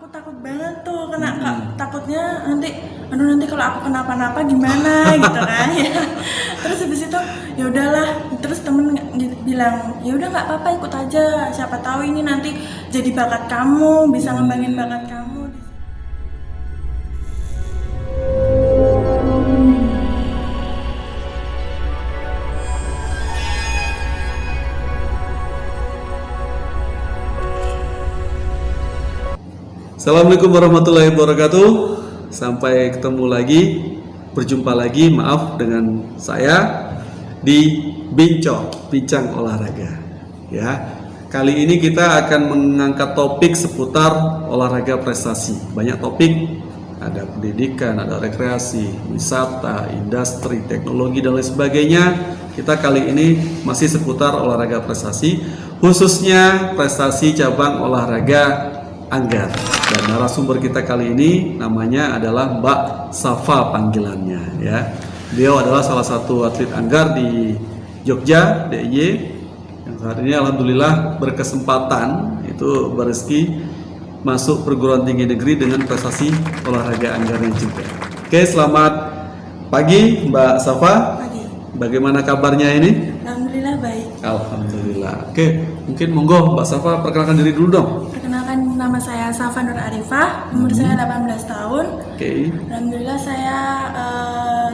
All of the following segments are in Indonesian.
aku takut banget tuh takutnya nanti kalau aku kenapa-napa gimana gitu kan ya. Terus habis itu ya udahlah, terus temen bilang ya udah nggak apa-apa, ikut aja, siapa tahu ini nanti jadi bakat kamu, bisa ngembangin bakat kamu. Assalamualaikum warahmatullahi wabarakatuh. Sampai ketemu lagi, berjumpa lagi, maaf, dengan saya di Bincang Olahraga. Ya, kali ini kita akan mengangkat topik seputar olahraga prestasi. Banyak topik, ada pendidikan, ada rekreasi, wisata, industri, teknologi dan lain sebagainya. Kita kali ini masih seputar olahraga prestasi, khususnya prestasi cabang olahraga anggar. Dan narasumber kita kali ini namanya adalah Mbak Safa panggilannya ya. Beliau adalah salah satu atlet anggar di Jogja, DIY, yang saat ini alhamdulillah berkesempatan itu berrezeki masuk perguruan tinggi negeri dengan prestasi olahraga anggarnya juga. Oke, selamat pagi Mbak Safa. Pagi. Bagaimana kabarnya ini? Alhamdulillah baik. Alhamdulillah. Oke, mungkin monggo Mbak Safa perkenalkan diri dulu dong. Perkenalkan, nama saya Safa Nur Arifah, umur saya 18 tahun. Oke. Alhamdulillah saya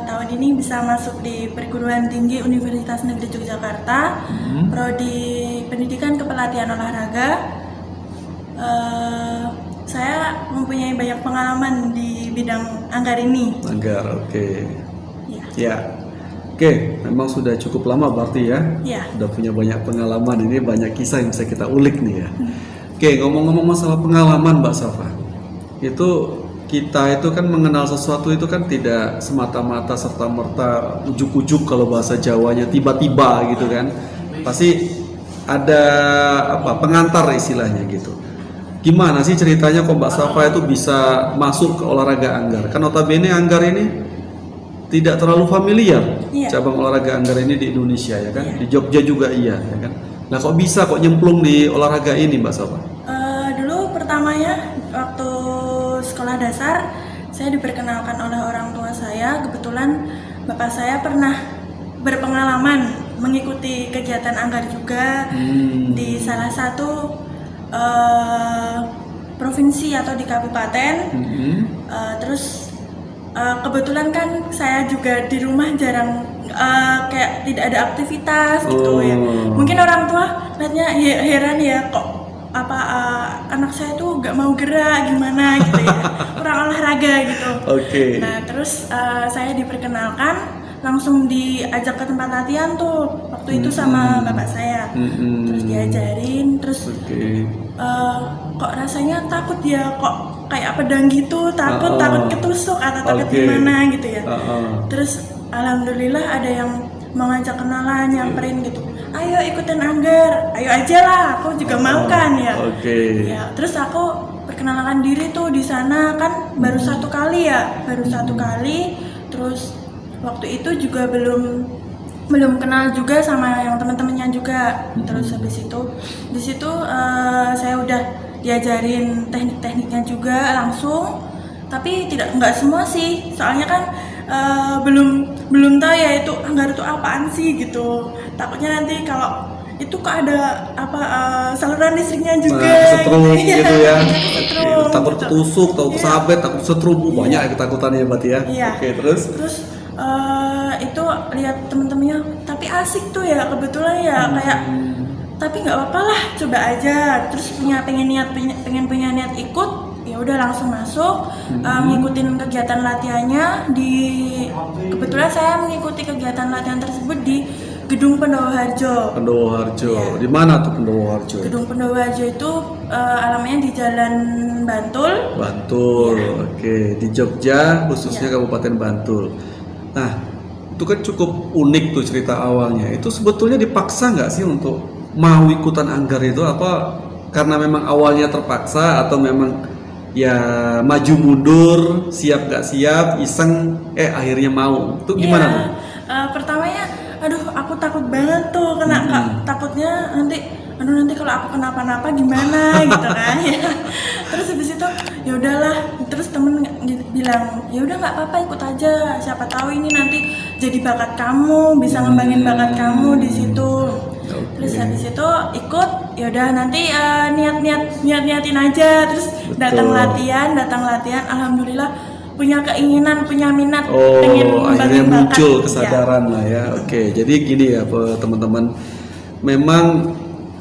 tahun ini bisa masuk di perguruan tinggi Universitas Negeri Yogyakarta, prodi pendidikan kepelatihan olahraga. Saya mempunyai banyak pengalaman di bidang anggar ini. Anggar, oke. Ya. Ya. Oke, memang sudah cukup lama berarti ya. Ya. Udah punya banyak pengalaman, ini banyak kisah yang bisa kita ulik nih ya. Oke, ngomong-ngomong masalah pengalaman Mbak Safa, itu kita itu kan mengenal sesuatu itu kan tidak semata-mata serta-merta ujuk-ujuk, kalau bahasa Jawanya tiba-tiba gitu kan. Pasti ada pengantar istilahnya gitu. Gimana sih ceritanya kok Mbak Safa itu bisa masuk ke olahraga anggar? Kan notabene anggar ini tidak terlalu familiar, cabang olahraga anggar ini di Indonesia ya kan, di Jogja juga iya ya kan. Nah kok bisa kok nyemplung di olahraga ini Mbak Safa? Dulu pertamanya waktu sekolah dasar saya diperkenalkan oleh orang tua saya. Kebetulan bapak saya pernah berpengalaman mengikuti kegiatan anggar juga di salah satu provinsi atau di kabupaten. Terus kebetulan kan saya juga di rumah jarang kayak tidak ada aktivitas gitu ya. Mungkin orang tua lihatnya heran ya, kok anak saya tuh gak mau gerak gimana gitu ya, kurang olahraga gitu. Oke. Nah terus saya diperkenalkan, langsung diajak ke tempat latihan tuh waktu itu sama bapak saya. Terus diajarin, terus kok rasanya takut ya, kok kayak pedang gitu, takut ketusuk atau takut gimana gitu ya. Terus alhamdulillah ada yang mau ngajak kenalan, nyamperin gitu, ayo ikutin anggar, ayo aja lah, aku juga mau kan ya. Ya terus aku perkenalkan diri tuh di sana kan baru satu kali. Terus waktu itu juga belum kenal juga sama yang teman-temannya juga. Terus habis itu di situ saya udah diajarin teknik-tekniknya juga langsung, tapi nggak semua sih, soalnya kan belum tahu ya itu anggar itu apaan sih gitu. Takutnya nanti kalau itu kok ada saluran listriknya juga, setrum gitu ya. Takut gitu. ketusuk, takut kesabet, takut setrum, banyak ya ketakutannya berarti ya. Iya. Oke, terus itu lihat temen-temennya, tapi asik tuh ya, kebetulan ya kayak, tapi nggak apa-apa lah, coba aja. Terus pengen punya niat ikut, ya udah langsung masuk, ngikutin kegiatan latihannya kebetulan saya mengikuti kegiatan latihan tersebut di Gedung Pendowo Harjo. Ya. Di mana tuh Pendowo Harjo? Gedung Pendowo Harjo itu alamatnya di Jalan Bantul. Ya. Oke, di Jogja khususnya Kabupaten Bantul. Nah, itu kan cukup unik tuh cerita awalnya. Itu sebetulnya dipaksa nggak sih untuk mau ikutan anggar itu, apa karena memang awalnya terpaksa atau memang ya maju mundur, siap nggak siap, iseng, akhirnya mau? Itu gimana tuh? Pertamanya, aduh aku takut banget tuh, takutnya nanti kalau aku kenapa-napa gimana gitu kan ya. Terus habis itu ya udahlah, terus temen bilang ya udah nggak apa-apa ikut aja, siapa tahu ini nanti jadi bakat kamu, bisa ngembangin bakat kamu di situ. Terus habis itu ikut, ya udah nanti niatin aja, terus datang latihan, alhamdulillah punya keinginan, punya minat, pengen akhirnya ngembangin muncul bakat. kesadaran lah ya. Oke, jadi gini ya teman-teman, memang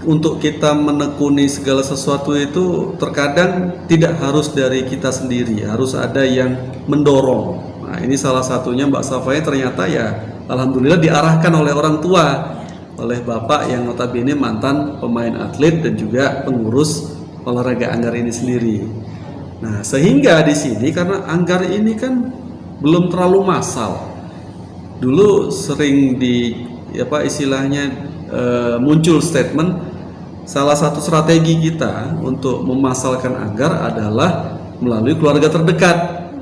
untuk kita menekuni segala sesuatu itu terkadang tidak harus dari kita sendiri, harus ada yang mendorong. Nah ini salah satunya Mbak Safai ternyata ya alhamdulillah diarahkan oleh orang tua, oleh bapak yang notabene mantan pemain atlet dan juga pengurus olahraga Anggar ini sendiri. Nah sehingga di sini karena Anggar ini kan belum terlalu massal, dulu sering istilahnya muncul statement salah satu strategi kita untuk memassalkan Anggar adalah melalui keluarga terdekat.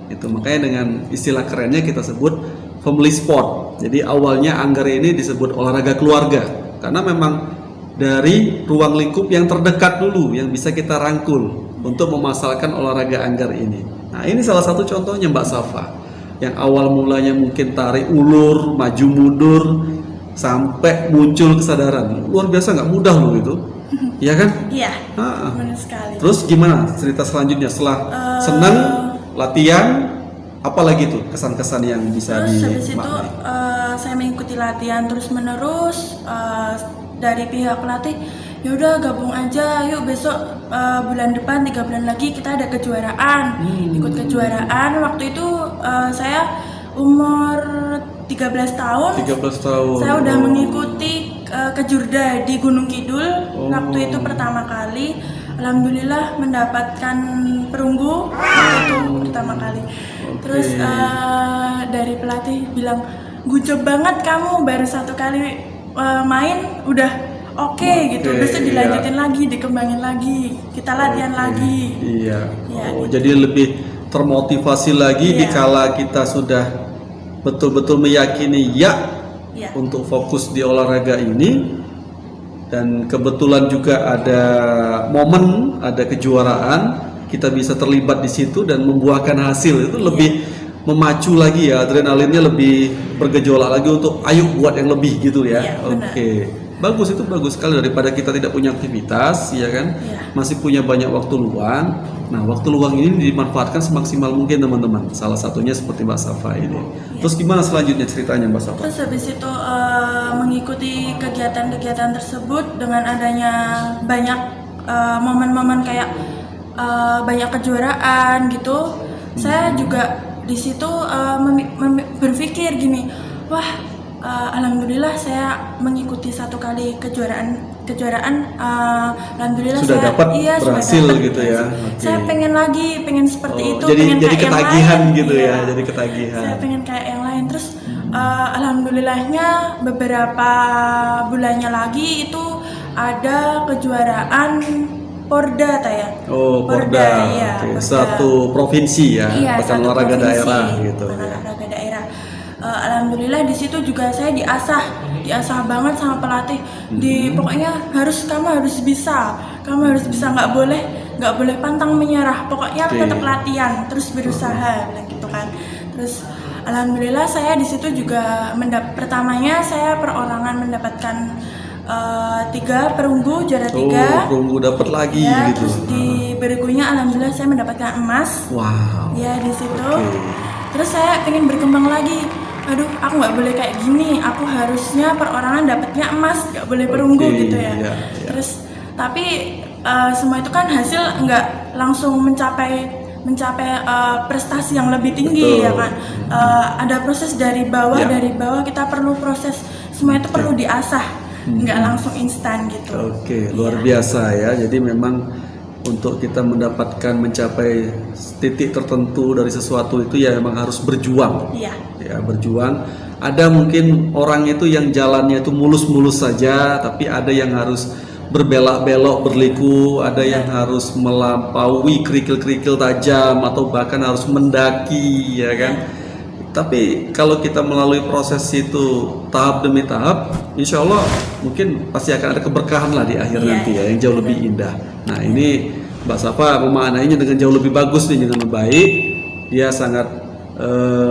Itu makanya dengan istilah kerennya kita sebut family sport. Jadi awalnya Anggar ini disebut olahraga keluarga karena memang dari ruang lingkup yang terdekat dulu yang bisa kita rangkul untuk memasarkan olahraga Anggar ini. Nah ini salah satu contohnya Mbak Safa yang awal mulanya mungkin tarik ulur, maju mundur sampai muncul kesadaran. Luar biasa, nggak mudah loh itu. Iya kan? Iya, benar sekali. Terus gimana cerita selanjutnya setelah senang latihan? Apalagi tuh kesan-kesan yang bisa terus habis itu saya mengikuti latihan terus menerus dari pihak pelatih, ya udah gabung aja, yuk besok bulan depan 3 bulan lagi kita ada kejuaraan. Ikut kejuaraan. Waktu itu saya umur 13 tahun. Saya udah mengikuti kejurda di Gunung Kidul. Waktu itu pertama kali, alhamdulillah mendapatkan perunggu itu pertama kali. Terus dari pelatih bilang, gujob banget kamu, baru 1 kali main udah oke gitu. Besok dilanjutin lagi, dikembangin lagi, kita latihan lagi. Iya. Gitu. Jadi lebih termotivasi lagi dikala kita sudah betul-betul meyakini untuk fokus di olahraga ini. Dan kebetulan juga ada momen, ada kejuaraan, kita bisa terlibat di situ dan membuahkan hasil. Itu lebih memacu lagi ya, adrenalinnya lebih bergejolak lagi untuk ayo buat yang lebih gitu ya. Oke. Bagus, itu bagus sekali daripada kita tidak punya aktivitas ya kan, masih punya banyak waktu luang. Nah waktu luang ini dimanfaatkan semaksimal mungkin teman-teman, salah satunya seperti Mbak Safa ini. Terus gimana selanjutnya ceritanya Mbak Safa? Terus habis itu mengikuti kegiatan-kegiatan tersebut dengan adanya banyak momen-momen kayak banyak kejuaraan gitu. Saya juga di situ berpikir gini, wah alhamdulillah saya mengikuti 1 kali kejuaraan alhamdulillah sudah saya dapat berhasil sudah dapat, gitu ya. Saya pengen lagi, pengen seperti itu, jadi pengen kayak ketagihan yang lain, gitu ya, jadi ketagihan. Saya pengen kayak yang lain. Terus alhamdulillahnya beberapa bulannya lagi itu ada kejuaraan Porda ya. Porda. Iya, Porda. Porda. Satu provinsi ya, Satu olahraga provinsi, daerah gitu. Olahraga daerah. Alhamdulillah di situ juga saya diasah banget sama pelatih. Pokoknya kamu harus bisa, nggak boleh pantang menyerah. Pokoknya tetap latihan, terus berusaha, bilang gitu kan. Terus alhamdulillah saya di situ juga pertamanya saya perorangan mendapatkan 3 perunggu, juara 3. Perunggu dapat lagi ya, gitu. Terus di bergunya alhamdulillah saya mendapatkan emas. Wow. Ya di situ. Terus saya pengen berkembang lagi. Aduh, aku nggak boleh kayak gini. Aku harusnya perorangan dapatnya emas, nggak boleh perunggu gitu ya. Terus tapi semua itu kan hasil nggak langsung mencapai prestasi yang lebih tinggi. Betul. Ya kan. Ada proses dari bawah kita perlu proses. Semua itu perlu diasah. Nggak langsung instan gitu. Oke, luar biasa ya. Jadi memang untuk kita mencapai titik tertentu dari sesuatu itu ya memang harus berjuang. Ya, berjuang. Ada mungkin orang itu yang jalannya itu mulus-mulus saja, tapi ada yang harus berbelok-belok, berliku, ada yang harus melampaui kerikil-kerikil tajam atau bahkan harus mendaki, ya kan? Tapi kalau kita melalui proses itu tahap demi tahap, insya Allah mungkin pasti akan ada keberkahan lah di akhir nanti ya, yang jauh lebih indah. Nah ini Mbak Safa memaknainya dengan jauh lebih bagus nih, dengan baik. Dia sangat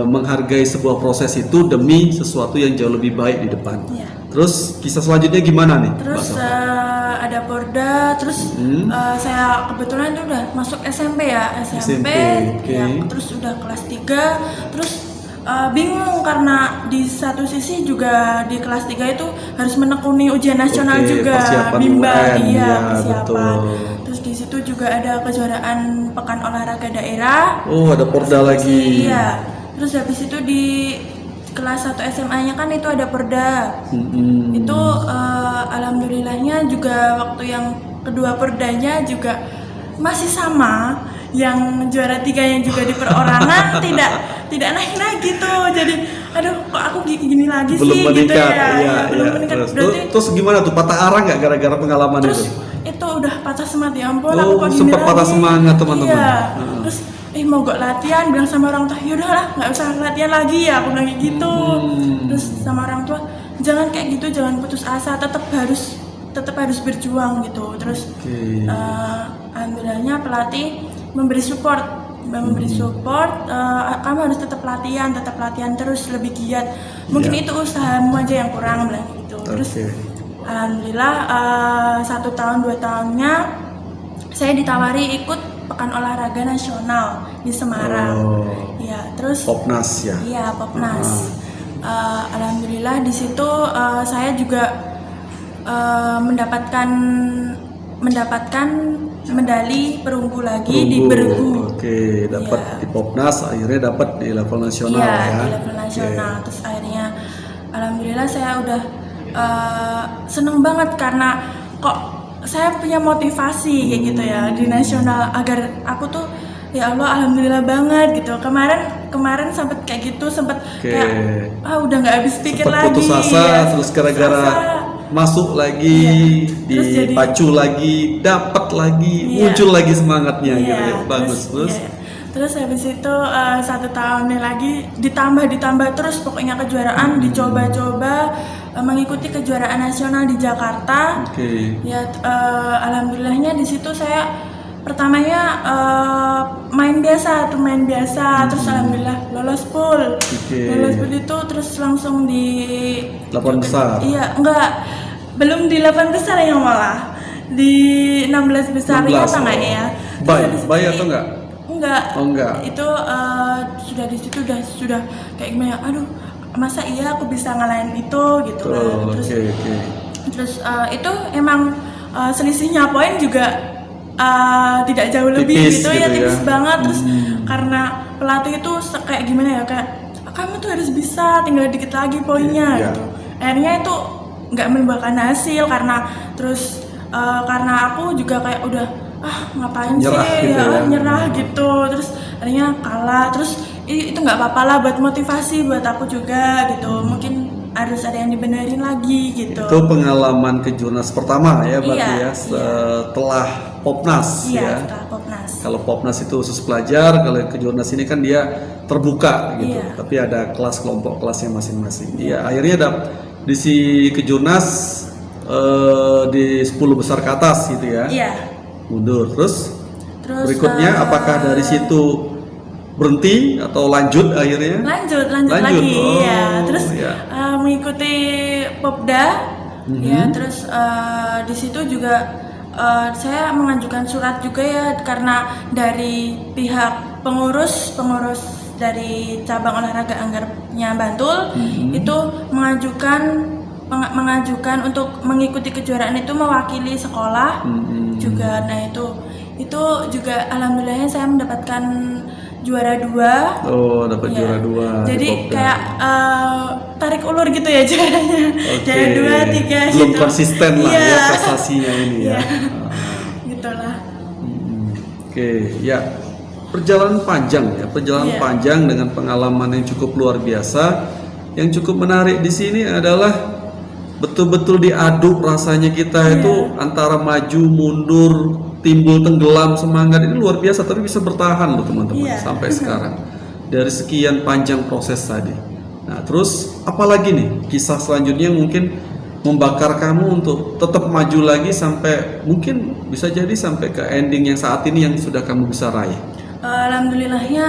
menghargai sebuah proses itu demi sesuatu yang jauh lebih baik di depan. Iya. Terus kisah selanjutnya gimana nih, Mbak Terus Safa? ada Porda, terus saya kebetulan itu udah masuk SMP ya, SMP, oke. ya, terus udah kelas 3, terus bingung karena di satu sisi juga di kelas 3 itu harus menekuni ujian nasional Oke, juga, persiapan bimbel, UN, iya, ya, persiapan. betul. Terus di situ juga ada kejuaraan pekan olahraga daerah. Oh, ada Porda lagi. Iya. Terus habis itu di kelas 1 SMA-nya kan itu ada Porda. Itu alhamdulillahnya juga waktu yang kedua Pordanya juga masih sama, yang juara 3 yang juga di perorangan tidak naik gitu. Jadi aduh, kok aku gini lagi Belum sih meningkat, gitu ya. iya, Belum iya. meningkat. Terus, Berarti terus gimana tuh, patah arang nggak gara-gara pengalaman terus itu? itu udah patah semangat, ya ampun, Oh, aku kok gini sempat patah lagi. semangat, teman-teman. Iya. Heeh. Terus mau gak latihan, bilang sama orang tua, yaudah lah nggak usah latihan lagi ya, aku bilang kayak gitu. Terus sama orang tua, jangan kayak gitu, jangan putus asa, tetap harus berjuang gitu. Terus Oke. alhamdulillahnya pelatih memberi support, kamu harus tetap latihan terus, lebih giat. Mungkin Iya. itu usahamu aja yang kurang, bilang gitu. Terus Oke. alhamdulillah 1 tahun 2 tahunnya saya ditawari ikut pekan olahraga nasional di Semarang. Oh. Ya, terus Popnas ya. iya, Popnas. Alhamdulillah di situ saya juga mendapatkan medali perunggu lagi di Bergu. Oke, dapat Iya. di Popnas, akhirnya dapat di level nasional Iya, ya. di level nasional. Terus akhirnya alhamdulillah saya udah seneng banget karena kok saya punya motivasi kayak gitu ya di nasional, agar aku tuh ya Allah alhamdulillah banget gitu. Kemarin sempet kayak gitu, sempet Oke. kayak udah nggak habis pikir Sempat lagi. putus asa, ya, terus putus gara-gara asa. masuk lagi, Terus jadi- dipacu lagi, dapat lagi, Iya. muncul lagi semangatnya gitu Iya, ya. Bagus. Terus iya. Terus habis itu 1 tahunnya lagi ditambah terus, pokoknya kejuaraan dicoba-coba, mengikuti kejuaraan nasional di Jakarta. oke. Ya alhamdulillahnya di situ saya pertamanya main biasa, terus alhamdulillah lolos pool. Oke. Lolos pool itu terus langsung di 8 besar. Iya, enggak. Belum di 8 besar yang malah. Di 16 besar 16, apa enggak oh. ya? Bay atau enggak? Enggak. Oh, enggak. Itu sudah di situ sudah kayak gimana? Aduh, masa iya aku bisa ngalahin itu gitu kan. Tuh, Terus oke. terus itu emang selisihnya poin juga tidak jauh lebih Tipis gitu ya, gitu tipis ya. banget. Terus karena pelatih itu kayak gimana ya, kayak kamu tuh harus bisa, tinggal dikit lagi poinnya Iya. gitu. Akhirnya itu nggak membuahkan hasil karena terus karena aku juga kayak udah ngapain Nyerah sih gitu ya. nyerah gitu. Terus akhirnya kalah. Terus itu nggak apa-apa lah buat motivasi buat aku juga gitu. Mungkin harus ada yang dibenerin lagi gitu. Itu pengalaman kejurnas pertama ya berarti Iya, ya, setelah Popnas Iya, ya. setelah Popnas. Kalau Popnas itu khusus pelajar, kalau kejurnas ini kan dia terbuka gitu. Iya. Tapi ada kelompok kelasnya masing-masing. Iya, akhirnya di si kejurnas di 10 besar ke atas gitu ya. Iya. Mundur. Terus berikutnya Terus apakah dari situ berhenti atau lanjut akhirnya? lanjut Lanjut, lagi oh, ya. Terus iya. mengikuti Popda ya. Terus di situ juga saya mengajukan surat juga ya, karena dari pihak pengurus dari cabang olahraga Anggarnya Bantul itu mengajukan untuk mengikuti kejuaraan itu mewakili sekolah juga. Nah itu juga alhamdulillahnya saya mendapatkan juara 2. Oh, dapat Iya. juara 2. Jadi kayak tarik ulur gitu ya juaranya. Oke. Juara 2, 3 belum gitu. konsisten lah Iya. ya prestasinya ini ya. Iya. Gitulah. Oke, ya. Perjalanan panjang ya, Iya. panjang dengan pengalaman yang cukup luar biasa. Yang cukup menarik di sini adalah betul-betul diaduk rasanya kita itu antara maju mundur, timbul tenggelam, semangat ini luar biasa, tapi bisa bertahan loh teman-teman Iya. sampai sekarang dari sekian panjang proses tadi. Nah terus apalagi nih kisah selanjutnya mungkin membakar kamu untuk tetap maju lagi sampai mungkin bisa jadi sampai ke ending yang saat ini yang sudah kamu bisa raih? Alhamdulillahnya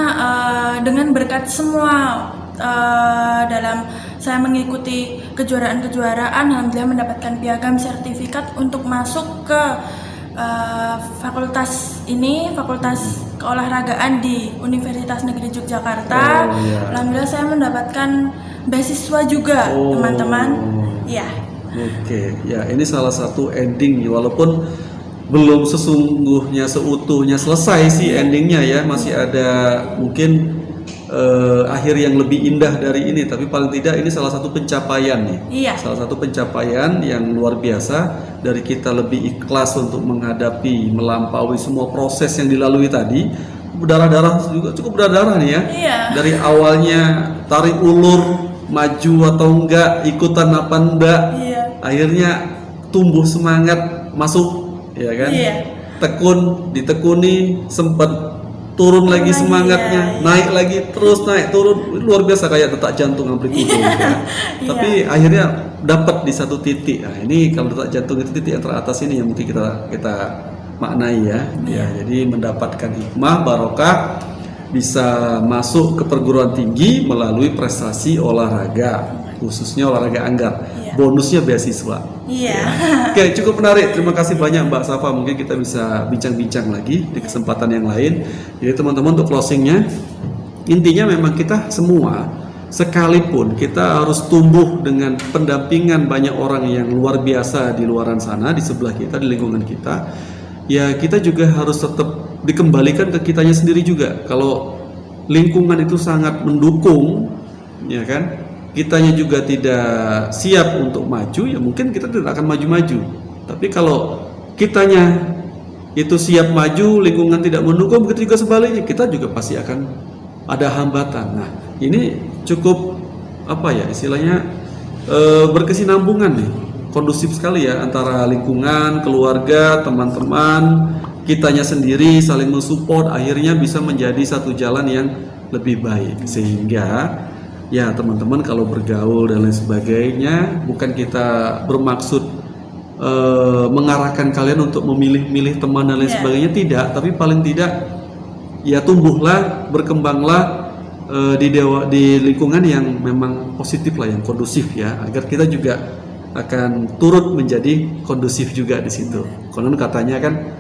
dengan berkat semua dalam saya mengikuti kejuaraan-kejuaraan, alhamdulillah mendapatkan piagam sertifikat untuk masuk ke fakultas keolahragaan di Universitas Negeri Yogyakarta. Alhamdulillah saya mendapatkan beasiswa juga, teman-teman. Ya. Oke, ya ini salah satu ending walaupun belum sesungguhnya seutuhnya selesai sih endingnya ya, masih ada mungkin akhir yang lebih indah dari ini, tapi paling tidak ini salah satu pencapaian nih. Iya. Salah satu pencapaian yang luar biasa dari kita lebih ikhlas untuk menghadapi, melampaui semua proses yang dilalui tadi. Berdarah-darah juga, cukup berdarah nih ya. Iya. Dari awalnya tarik ulur, maju atau enggak, ikutan apa enggak. Iya. Akhirnya tumbuh semangat masuk, ya kan? Iya. Tekun, ditekuni, sempat turun lagi semangatnya, naik lagi, terus naik turun, luar biasa kayak detak jantung amplitudo gitu ya. Tapi akhirnya dapat di satu titik. Nah, ini kalau detak jantung itu titik yang teratas ini yang mungkin kita maknai ya. Ya, jadi mendapatkan hikmah barokah, bisa masuk ke perguruan tinggi melalui prestasi olahraga, khususnya olahraga anggar. Bonusnya beasiswa. Iya. Oke, cukup menarik. Terima kasih banyak Mbak Safa. Mungkin kita bisa bincang-bincang lagi di kesempatan yang lain. Jadi teman-teman untuk closingnya, intinya memang kita semua, sekalipun kita harus tumbuh dengan pendampingan banyak orang yang luar biasa di luaran sana, di sebelah kita, di lingkungan kita, ya kita juga harus tetap dikembalikan ke kitanya sendiri juga. Kalau lingkungan itu sangat mendukung, ya kan, kitanya juga tidak siap untuk maju, ya mungkin kita tidak akan maju-maju. Tapi kalau kitanya itu siap maju, lingkungan tidak mendukung, begitu juga sebaliknya, kita juga pasti akan ada hambatan. Nah, ini cukup apa ya istilahnya, berkesinambungan nih, kondusif sekali ya antara lingkungan, keluarga, teman-teman, kitanya sendiri saling mensupport, akhirnya bisa menjadi satu jalan yang lebih baik. Sehingga ya teman-teman kalau bergaul dan lain sebagainya, bukan kita bermaksud mengarahkan kalian untuk memilih-milih teman dan lain sebagainya, tidak, tapi paling tidak ya tumbuhlah, berkembanglah di lingkungan yang memang positif lah, yang kondusif ya, agar kita juga akan turut menjadi kondusif juga di situ. Konon katanya kan,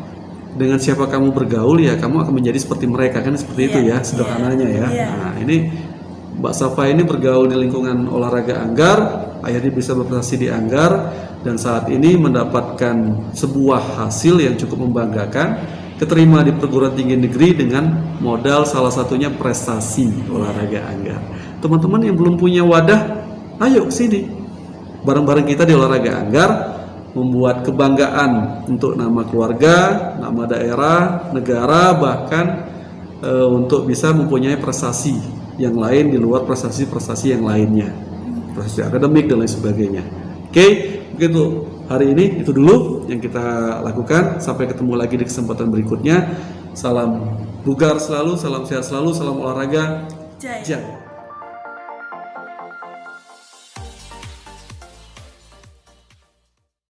dengan siapa kamu bergaul ya kamu akan menjadi seperti mereka, kan seperti itu ya sederhananya ya. Nah, ini Mbak Safa ini bergaul di lingkungan olahraga anggar, akhirnya bisa berprestasi di anggar, dan saat ini mendapatkan sebuah hasil yang cukup membanggakan, keterima di perguruan tinggi negeri dengan modal salah satunya prestasi olahraga anggar. Teman-teman yang belum punya wadah, ayo sini, bareng-bareng kita di olahraga anggar, membuat kebanggaan untuk nama keluarga, nama daerah, negara, bahkan untuk bisa mempunyai prestasi yang lain di luar prestasi-prestasi yang lainnya, prestasi akademik dan lain sebagainya. Oke, begitu hari ini itu dulu yang kita lakukan. Sampai ketemu lagi di kesempatan berikutnya. Salam bugar selalu, salam sehat selalu, salam olahraga. Jaya.